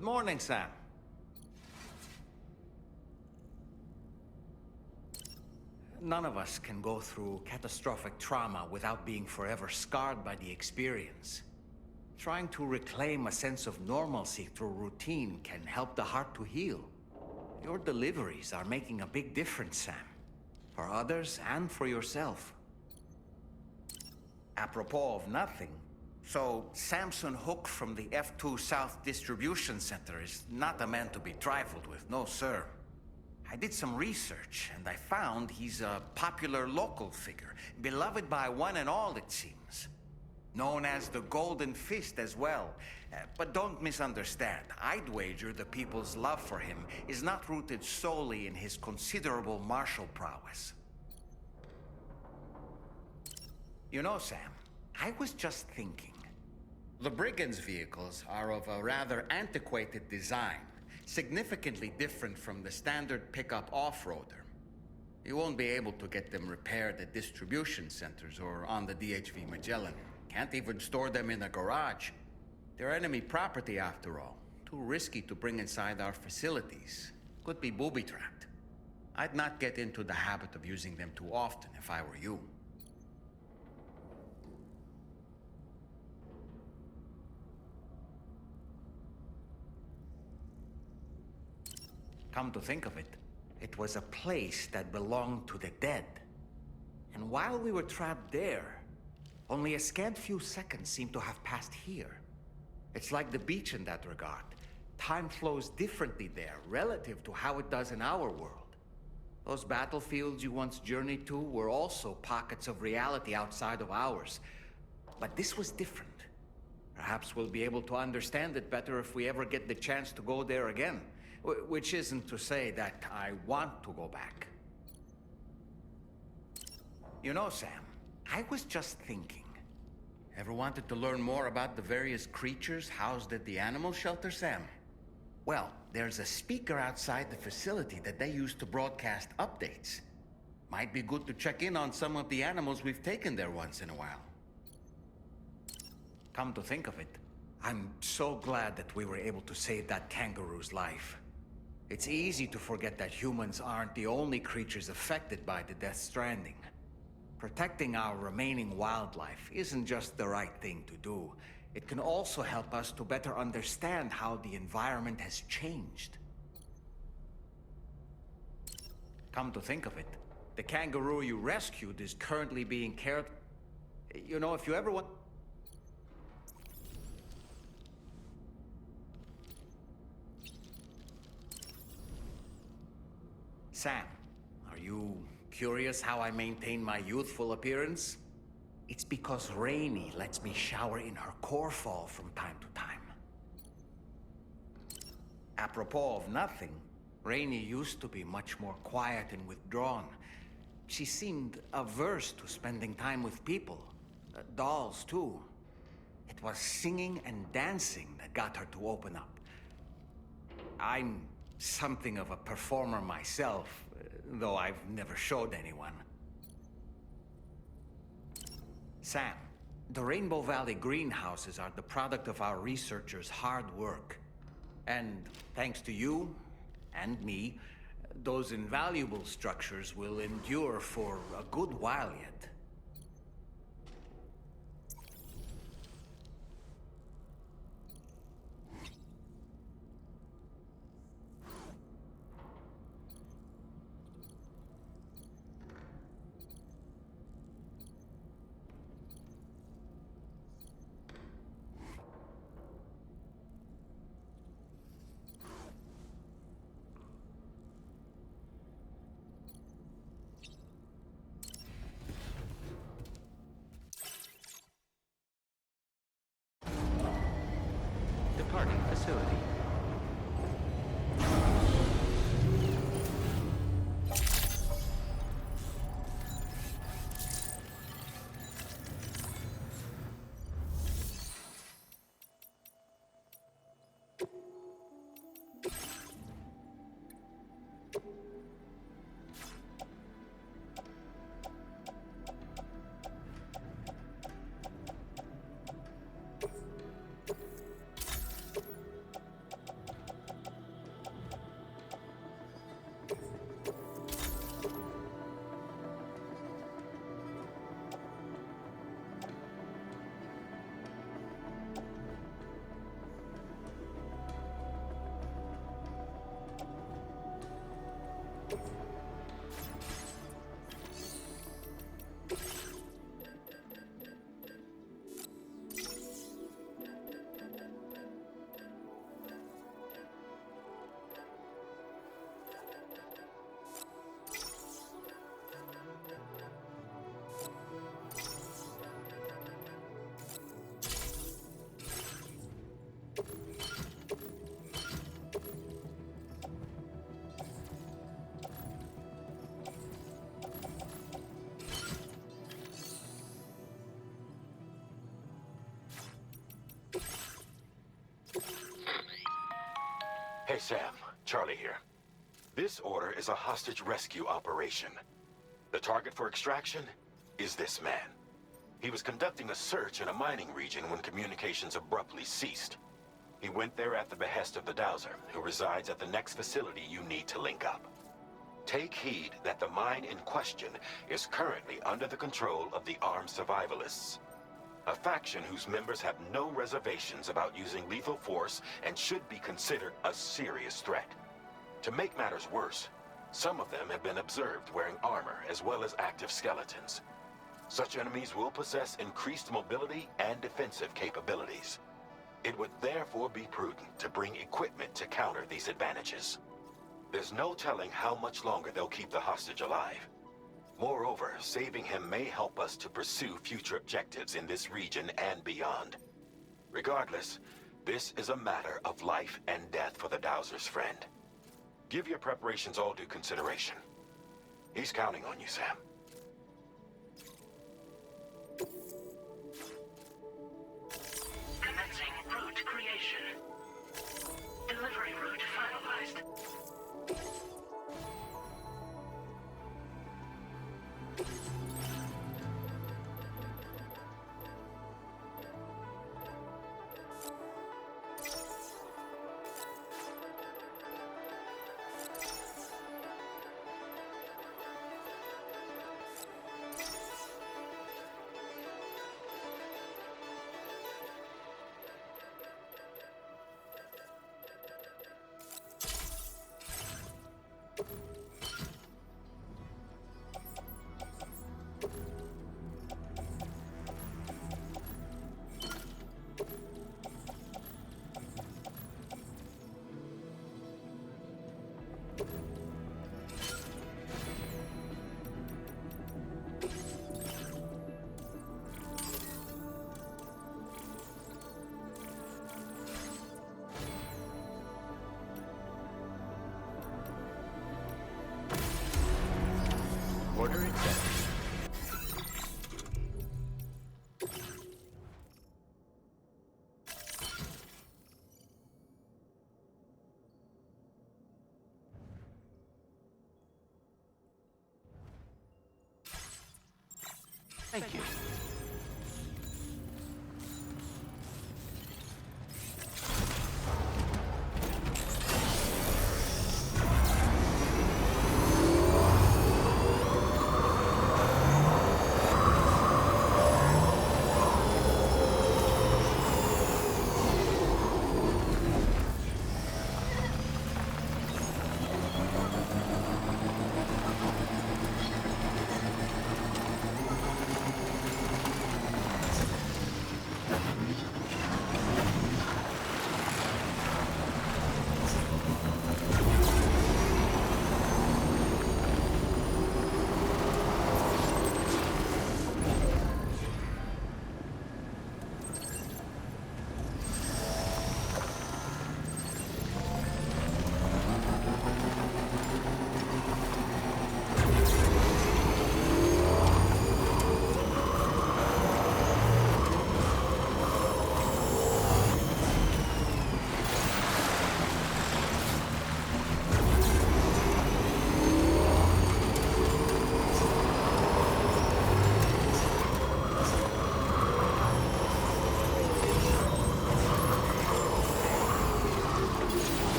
Good morning, Sam. None of us can go through catastrophic trauma without being forever scarred by the experience. Trying to reclaim a sense of normalcy through routine can help the heart to heal. Your deliveries are making a big difference, Sam. For others and for yourself. Apropos of nothing, so Samson Hook from the F2 South Distribution Center is not a man to be trifled with, no sir. I did some research, and I found he's a popular local figure, beloved by one and all, it seems. Known as the Golden Fist as well. But don't misunderstand. I'd wager the people's love for him is not rooted solely in his considerable martial prowess. You know, Sam, I was just thinking. The Brigands' vehicles are of a rather antiquated design. Significantly different from the standard pickup off-roader. You won't be able to get them repaired at distribution centers or on the DHV Magellan. Can't even store them in a garage. They're enemy property after all. Too risky to bring inside our facilities. Could be booby-trapped. I'd not get into the habit of using them too often if I were you. Come to think of it, it was a place that belonged to the dead. And while we were trapped there, only a scant few seconds seem to have passed here. It's like the beach in that regard. Time flows differently there, relative to how it does in our world. Those battlefields you once journeyed to were also pockets of reality outside of ours. But this was different. Perhaps we'll be able to understand it better if we ever get the chance to go there again. Which isn't to say that I want to go back. You know, Sam, I was just thinking. Ever wanted to learn more about the various creatures housed at the animal shelter, Sam? Well, there's a speaker outside the facility that they use to broadcast updates. Might be good to check in on some of the animals we've taken there once in a while. Come to think of it, I'm so glad that we were able to save that kangaroo's life. It's easy to forget that humans aren't the only creatures affected by the Death Stranding. Protecting our remaining wildlife isn't just the right thing to do. It can also help us to better understand how the environment has changed. Come to think of it, the kangaroo you rescued is currently being cared... You know, if you ever want... Sam, are you curious how I maintain my youthful appearance? It's because Rainey lets me shower in her core fall from time to time. Apropos of nothing, Rainey used to be much more quiet and withdrawn. She seemed averse to spending time with people. Dolls, too. It was singing and dancing that got her to open up. I'm something of a performer myself, though I've never showed anyone. Sam, the Rainbow Valley greenhouses are the product of our researchers' hard work. And thanks to you and me, those invaluable structures will endure for a good while yet. Hey Sam, Charlie here. This order is a hostage rescue operation. The target for extraction is this man. He was conducting a search in a mining region when communications abruptly ceased. He went there at the behest of the Dowser, who resides at the next facility you need to link up. Take heed that the mine in question is currently under the control of the armed survivalists, a faction whose members have no reservations about using lethal force and should be considered a serious threat. To make matters worse, some of them have been observed wearing armor as well as active skeletons. Such enemies will possess increased mobility and defensive capabilities. It would therefore be prudent to bring equipment to counter these advantages. There's no telling how much longer they'll keep the hostage alive. Moreover, saving him may help us to pursue future objectives in this region and beyond. Regardless, this is a matter of life and death for the Dowser's friend. Give your preparations all due consideration. He's counting on you, Sam. Commencing route creation. Delivery route finalized. Order accepted. Thank you.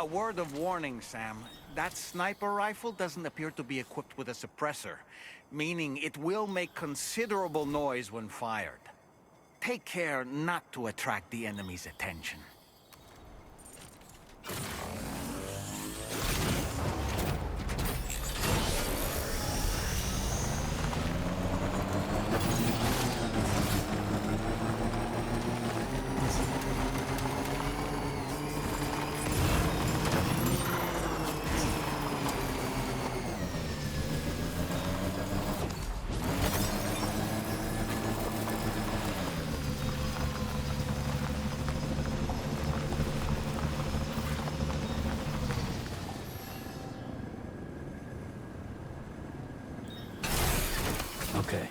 A word of warning, Sam. That sniper rifle doesn't appear to be equipped with a suppressor, meaning it will make considerable noise when fired. Take care not to attract the enemy's attention. Okay.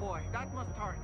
boy. That must hurt.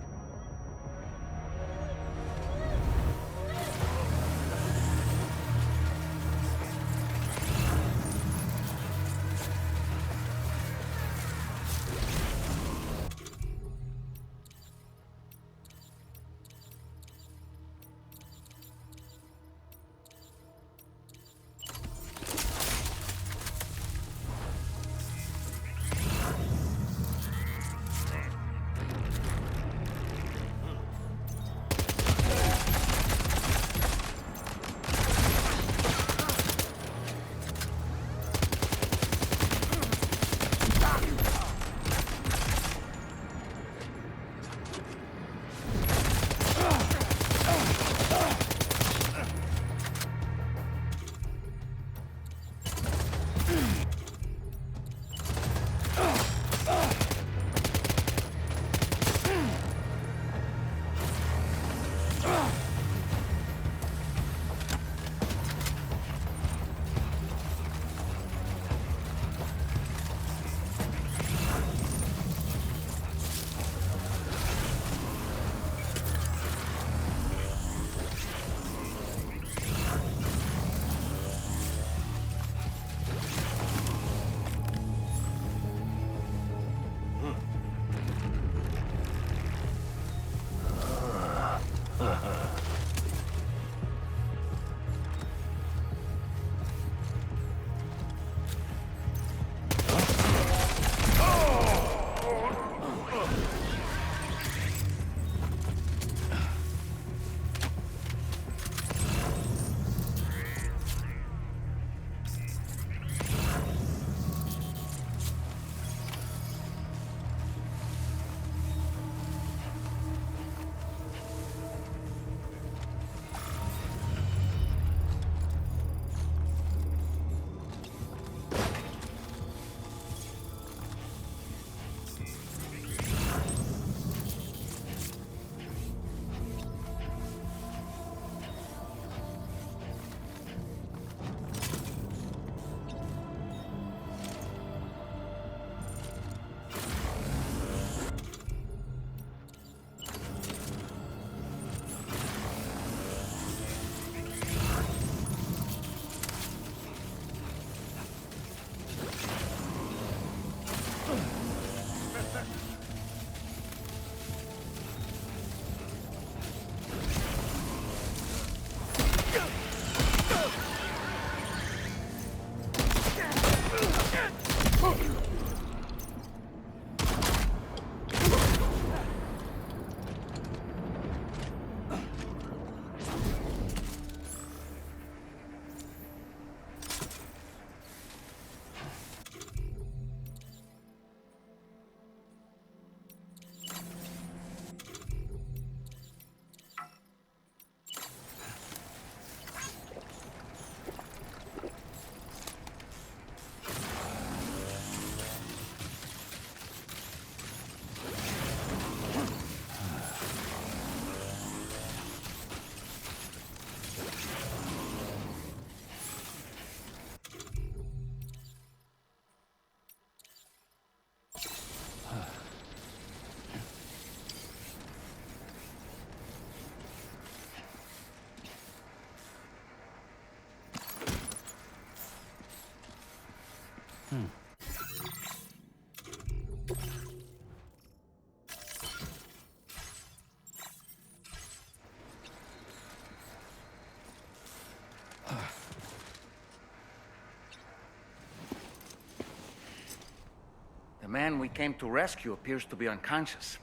The man we came to rescue appears to be unconscious.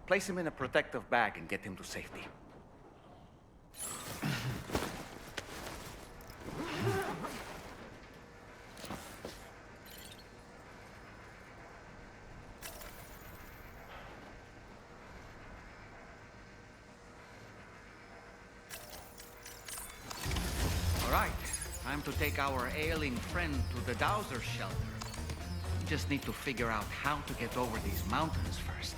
Place him in a protective bag and get him to safety. All right, time to take our ailing friend to the Dowser shelter. We just need to figure out how to get over these mountains first.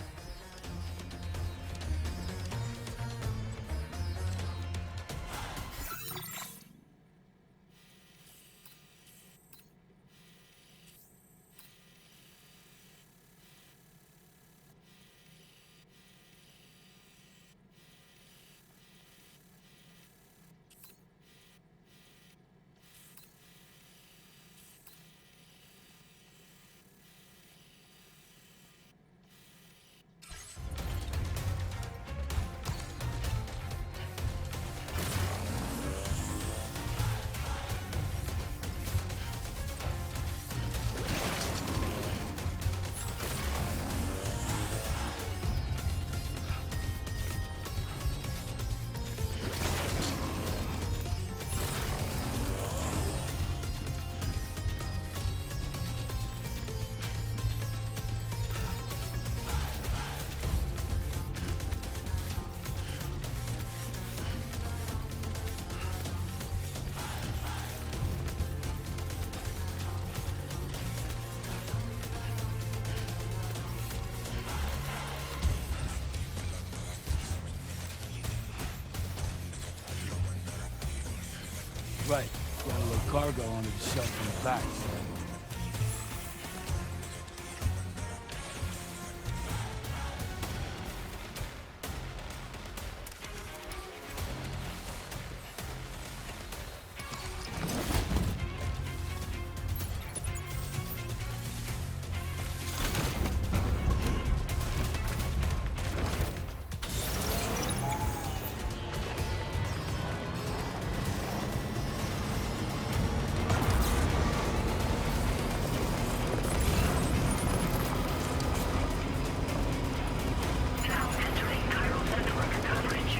Right. Got a little cargo under the shelf in the back. Now entering chiral network coverage.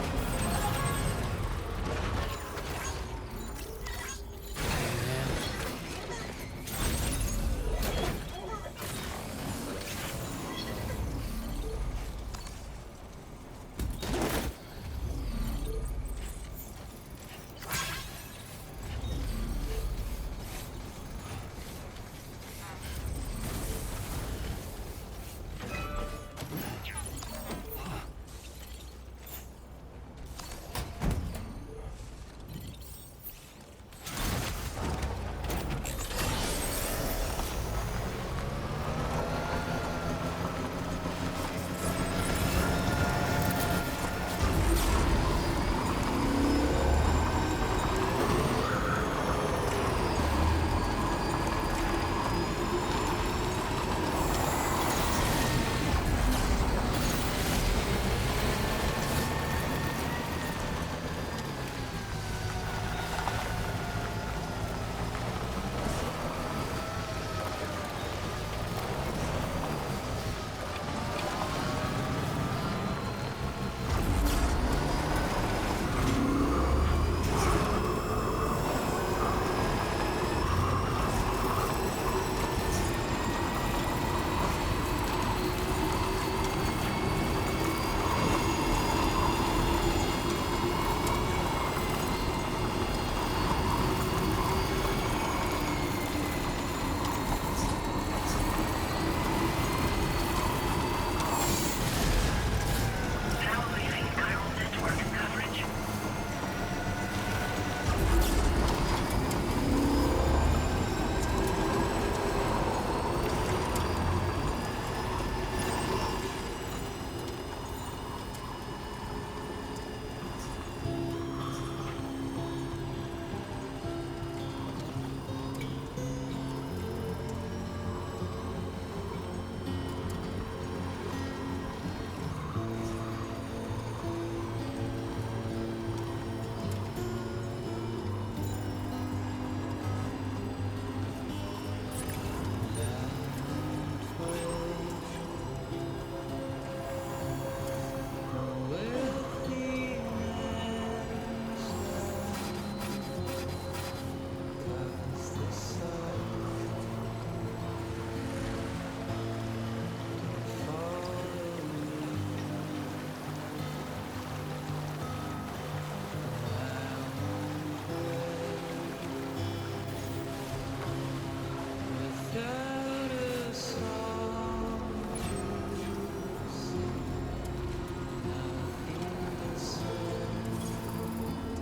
Now leaving chiral network coverage.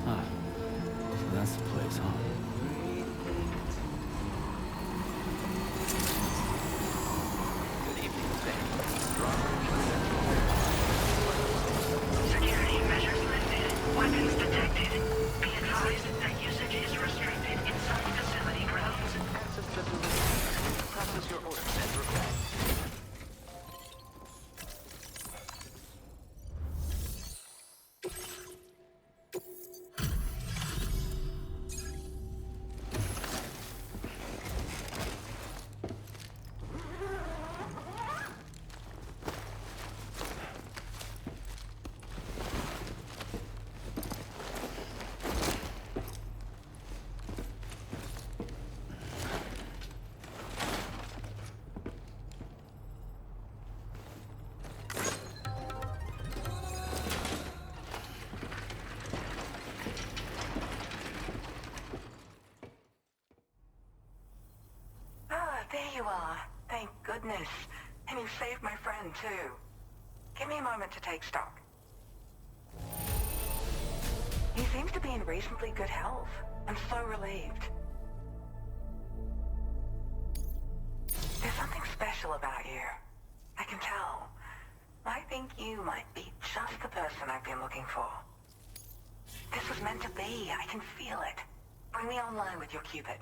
Ah, so that's the place, huh? Security measures lifted. Weapons detected. Be advised that usage is restricted inside facility grounds. Process your orders as required. There you are. Thank goodness. And you saved my friend, too. Give me a moment to take stock. He seems to be in reasonably good health. I'm so relieved. There's something special about you. I can tell. I think you might be just the person I've been looking for. This was meant to be. I can feel it. Bring me online with your Cupid.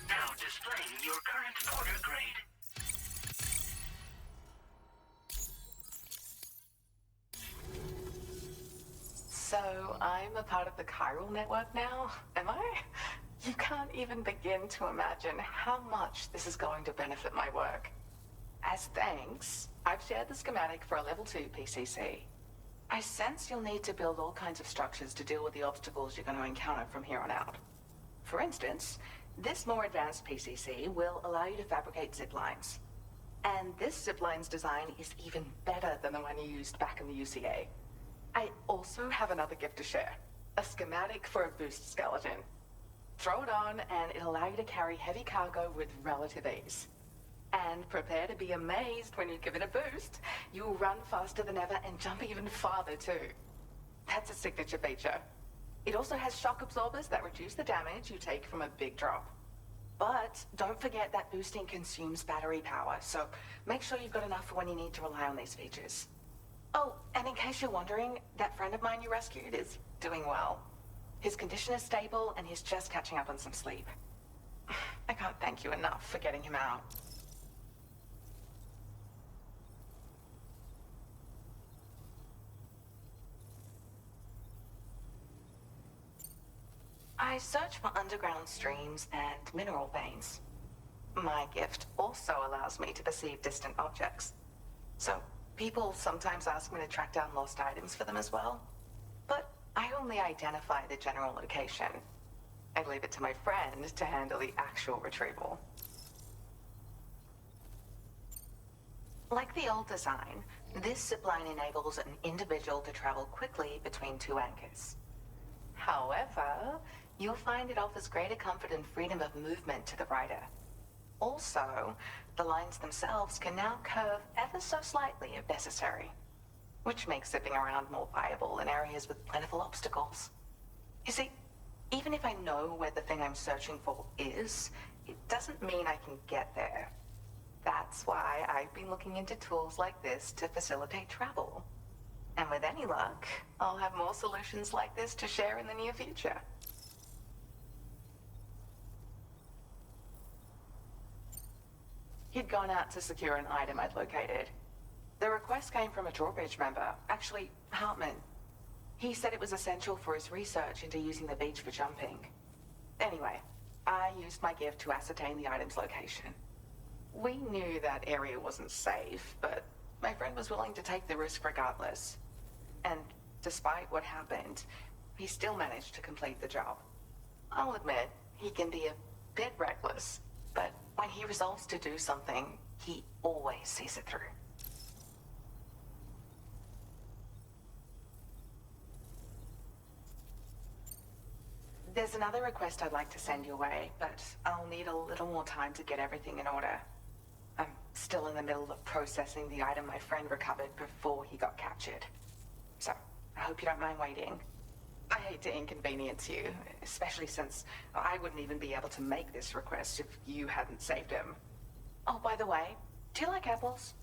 Now displaying your current order grade. So I'm a part of the chiral network now, am I? You can't even begin to imagine how much this is going to benefit my work. As thanks, I've shared the schematic for a level 2 PCC. I sense you'll need to build all kinds of structures to deal with the obstacles you're going to encounter from here on out. For instance, this more advanced PCC will allow you to fabricate zip lines. And this zip line's design is even better than the one you used back in the UCA. I also have another gift to share. A schematic for a boost skeleton. Throw it on and it'll allow you to carry heavy cargo with relative ease. And prepare to be amazed when you give it a boost. You'll run faster than ever and jump even farther too. That's a signature feature. It also has shock absorbers that reduce the damage you take from a big drop. But don't forget that boosting consumes battery power, so make sure you've got enough for when you need to rely on these features. Oh, and in case you're wondering, that friend of mine you rescued is doing well. His condition is stable and he's just catching up on some sleep. I can't thank you enough for getting him out. I search for underground streams and mineral veins. My gift also allows me to perceive distant objects. So, people sometimes ask me to track down lost items for them as well. But I only identify the general location. I leave it to my friend to handle the actual retrieval. Like the old design, this zipline enables an individual to travel quickly between two anchors. However, you'll find it offers greater comfort and freedom of movement to the rider. Also, the lines themselves can now curve ever so slightly if necessary, which makes zipping around more viable in areas with plentiful obstacles. You see, even if I know where the thing I'm searching for is, it doesn't mean I can get there. That's why I've been looking into tools like this to facilitate travel. And with any luck, I'll have more solutions like this to share in the near future. He'd gone out to secure an item I'd located. The request came from a drawbridge member, actually, Hartman. He said it was essential for his research into using the beach for jumping. Anyway, I used my gift to ascertain the item's location. We knew that area wasn't safe, but my friend was willing to take the risk regardless. And despite what happened, he still managed to complete the job. I'll admit, he can be a bit reckless, but when he resolves to do something, he always sees it through. There's another request I'd like to send your way, but I'll need a little more time to get everything in order. I'm still in the middle of processing the item my friend recovered before he got captured. So, I hope you don't mind waiting. I hate to inconvenience you, especially since I wouldn't even be able to make this request if you hadn't saved him. Oh, by the way, do you like apples?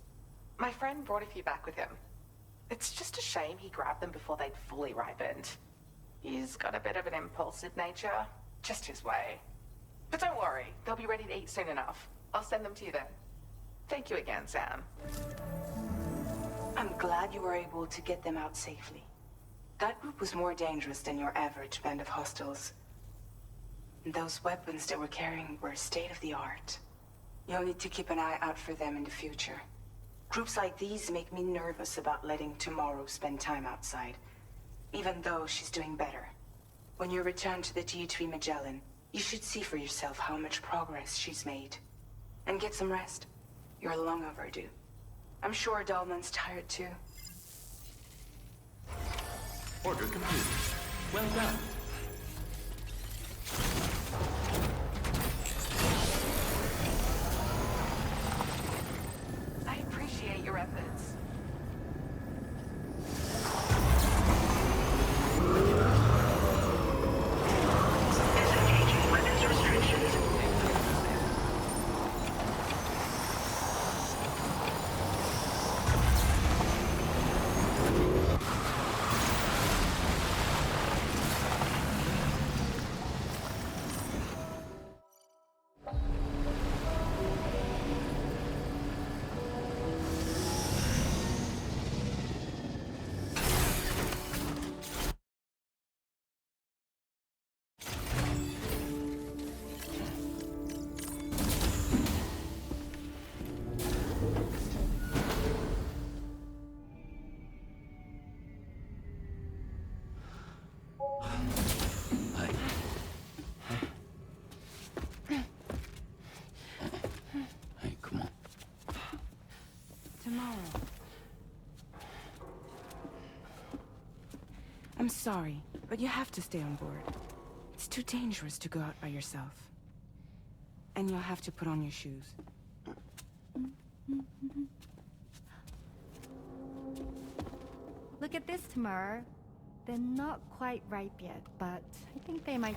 My friend brought a few back with him. It's just a shame he grabbed them before they'd fully ripened. He's got a bit of an impulsive nature. Just his way. But don't worry, they'll be ready to eat soon enough. I'll send them to you then. Thank you again, Sam. I'm glad you were able to get them out safely. That group was more dangerous than your average band of hostiles. Those weapons they were carrying were state-of-the-art. You'll need to keep an eye out for them in the future. Groups like these make me nervous about letting Tomorrow spend time outside, even though she's doing better. When you return to the G3 Magellan, you should see for yourself how much progress she's made. And get some rest. You're long overdue. I'm sure Dahlman's tired too. Order completed. Well done. I appreciate your efforts. Disengaging weapons restrictions. Hey, come on. Tomorrow. I'm sorry, but you have to stay on board. It's too dangerous to go out by yourself. And you'll have to put on your shoes. Look at this, Tamara. They're not quite ripe yet, but I think they might...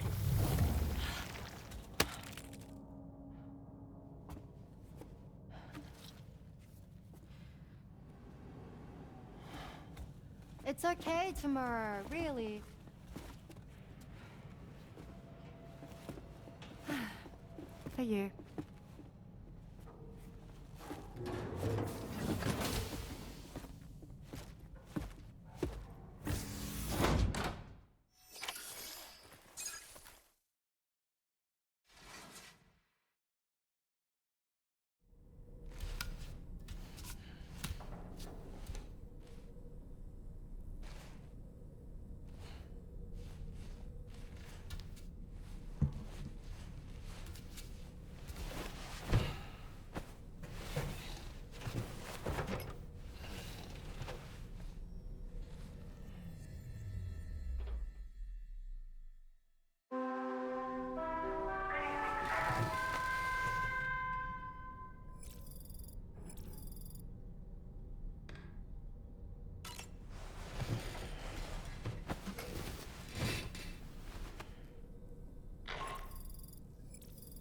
It's okay, Tamara, really. For you.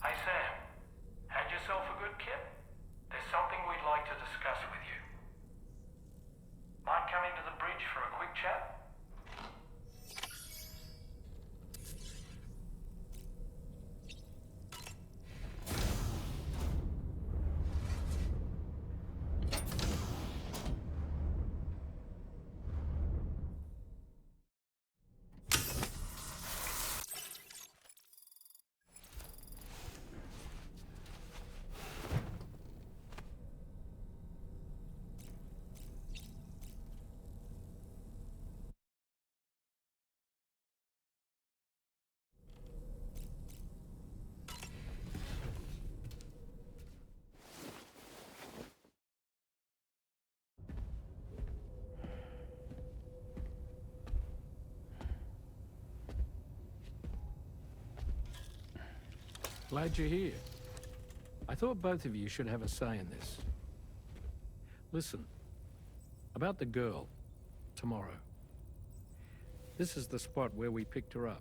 Hey Sam, had yourself a good kip? There's something we'd like to discuss with you. Might come into the bridge for a quick chat? Glad you're here. I thought both of you should have a say in this. Listen, about the girl, tomorrow. This is the spot where we picked her up.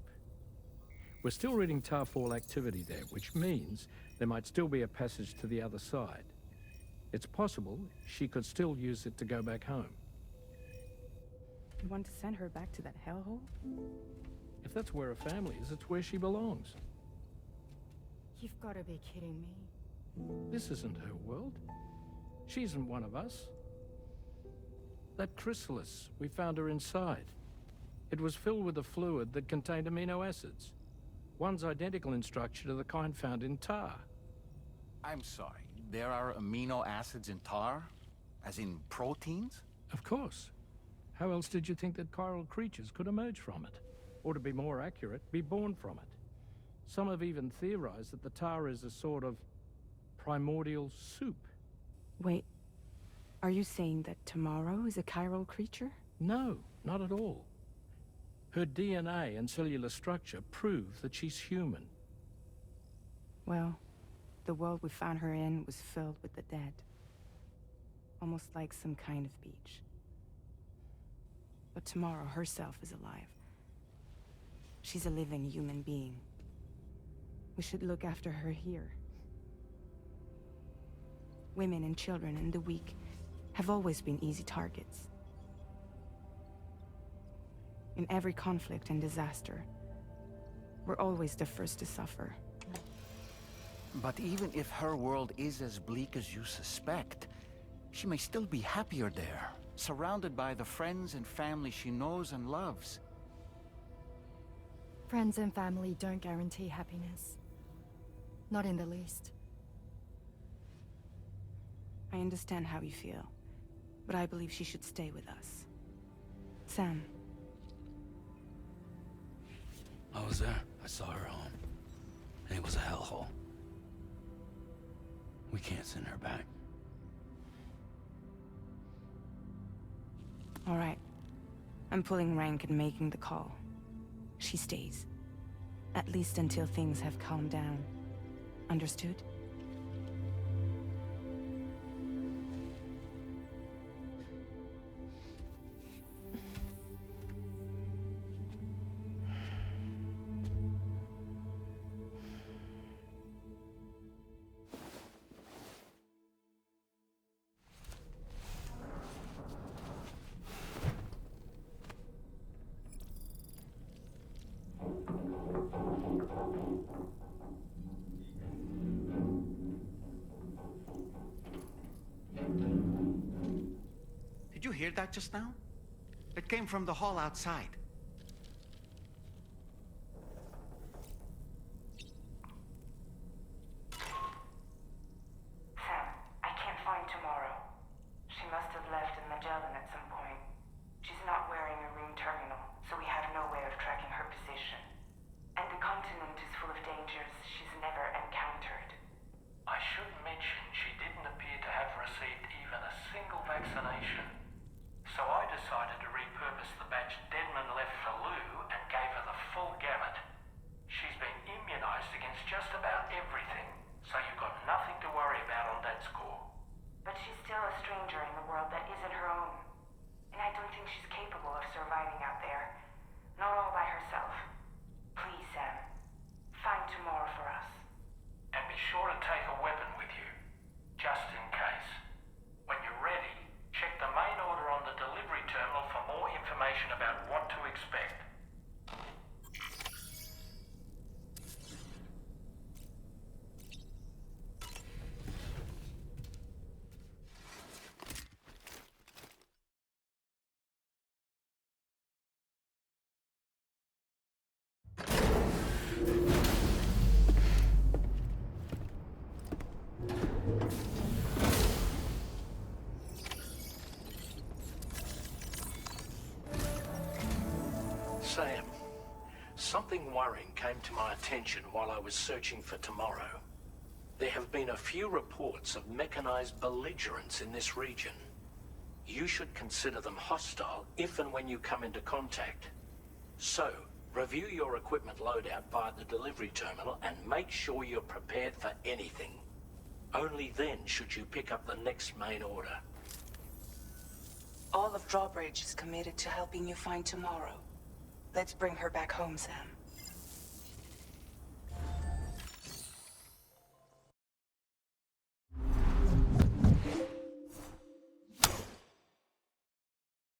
We're still reading Tarfall activity there, which means there might still be a passage to the other side. It's possible she could still use it to go back home. You want to send her back to that hellhole? If that's where her family is, it's where she belongs. You've got to be kidding me. This isn't her world. She isn't one of us. That chrysalis, we found her inside. It was filled with a fluid that contained amino acids. One's identical in structure to the kind found in tar. I'm sorry, there are amino acids in tar? As in proteins? Of course. How else did you think that chiral creatures could emerge from it? Or to be more accurate, be born from it? Some have even theorized that the tar is a sort of primordial soup. Wait, are you saying that Tomorrow is a chiral creature? No, not at all. Her DNA and cellular structure prove that she's human. Well, the world we found her in was filled with the dead. Almost like some kind of beach. But Tomorrow herself is alive. She's a living human being. We should look after her here. Women and children and the weak have always been easy targets. In every conflict and disaster, we're always the first to suffer. But even if her world is as bleak as you suspect, she may still be happier there, surrounded by the friends and family she knows and loves. Friends and family don't guarantee happiness. Not in the least. I understand how you feel, but I believe she should stay with us. Sam. I was there. I saw her home. And it was a hellhole. We can't send her back. All right. I'm pulling rank and making the call. She stays. At least until things have calmed down. Understood? Did you hear that just now? It came from the hall outside. Sam, I can't find Tomorrow. She must have left in Magellan at some point. She's not wearing a room terminal, so we have no way of tracking her position. And the continent is full of dangers she's never encountered. I should mention she didn't appear to have received even a single vaccination. So I decided to repurpose the batch Deadman left for Lou and gave her the full gamut. She's been immunized against just about everything, so you've got nothing to worry about on that score. But she's still a stranger in the world that isn't her own. And I don't think she's capable of surviving out there. Not all by herself. Please, Sam. Find Tomorrow for us. And be sure to take a weapon with you, just in case. When you're ready, check the main order on the delivery terminal for more information about what to expect. Sam, something worrying came to my attention while I was searching for Tomorrow. There have been a few reports of mechanized belligerents in this region. You should consider them hostile if and when you come into contact. So, review your equipment loadout via the delivery terminal and make sure you're prepared for anything. Only then should you pick up the next main order. All of Drawbridge is committed to helping you find Tomorrow. Let's bring her back home, Sam.